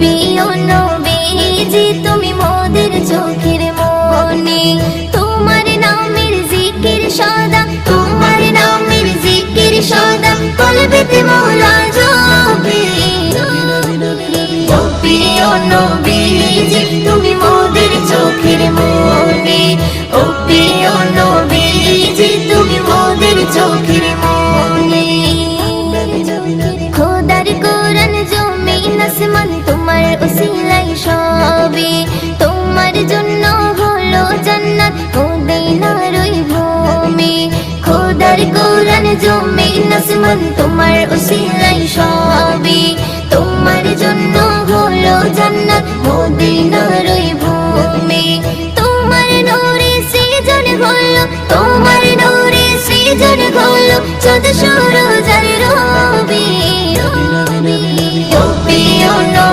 প্রিয় নবীজি তুমি মোদের চোখের মনি, তোমার নামের জিকির সদা, তোমার নামের জিকির সদা কলবেতে মওলা জপে। ও প্রিয় নবীজি তুমি মোদের চোখের মনি, ও প্রিয় নবীজি তুমি মোদের চোখের মনি। খোদার কোরআন জমিন আসমান তোমার উসিলাই সবে, তোমার জন্য হলো জান্নাত মদিনার ওই ভূমি। খোদার কোরআন জমিন আসমান তোমার উসিলাই সবে, তোমার জন্য